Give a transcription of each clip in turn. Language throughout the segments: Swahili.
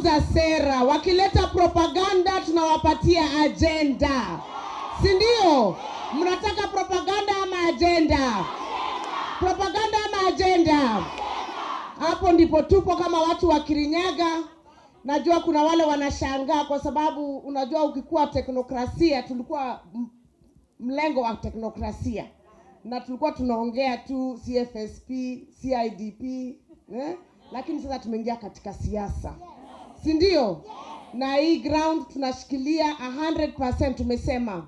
tunauza sera, wakileta propaganda tunawapatia agenda. Si ndio? Mnataka propaganda ama agenda? Propaganda ama agenda? Hapo ndipo tupo kama watu wa Kirinyaga. Najua kuna wale wanashangaa kwa sababu unajua ukikuwa teknokrasia, tulikuwa mlengo wa teknokrasia. Na tulikuwa tunaongea tu CFSP, CIDP, lakini sasa tumeingia katika siasa. Si ndio? Na hii ground tunashikilia 100%. Tumesema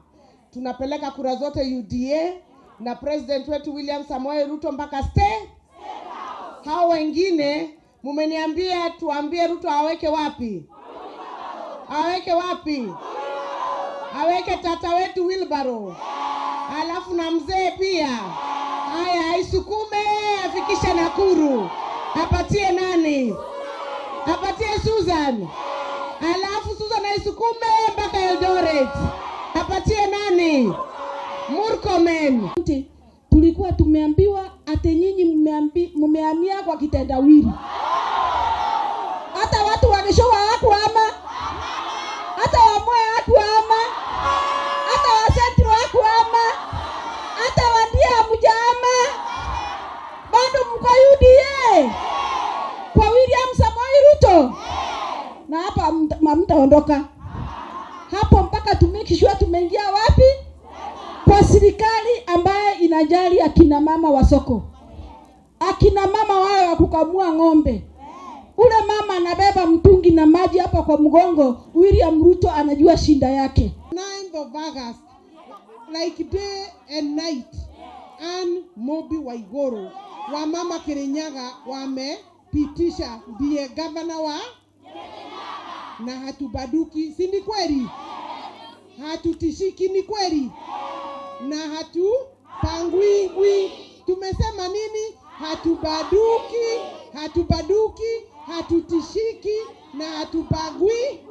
tunapeleka kura zote UDA na president wetu William Samoei Ruto mpaka State House. Hao wengine mumeniambia tuambie Ruto aweke wapi? Aweke wapi? Aweke tata wetu Wilbaro. Alafu na mzee pia. Haya, aisukume afikishe Nakuru. Apatie nani? Apatie Susan. Alafu Susan aisukume mpaka Eldoret. Apatie nani? Murkomen. Tulikuwa tumeambiwa ate nyinyi mmehamia kwa kitendawili. Hata watu wakishowa hapo ama hata wamoe hapo ama hata wa Central hapo ama hata wadia mjama bado mko UDA kwa William Samoei Ruto. Na hapa mtaondoka hapo mpaka tumekishwa tumeingia wapi? Kwa serikali ambaye inajali akina mama wa soko. Akina mama wao wa kukamua ng'ombe. Ule mama anabeba mtungi na maji hapa kwa mgongo, William Ruto anajua shinda yake. 9th of August, like day and night, Anne Mobi Waiguru wa mama Kirinyaga wamepitisha ndiye governor wa na hatubaduki. Si ni kweli? Hatutishiki, ni kweli? Na hatupangwi. Tumesema nini? Hatubaduki, hatutishiki na hatupagwi.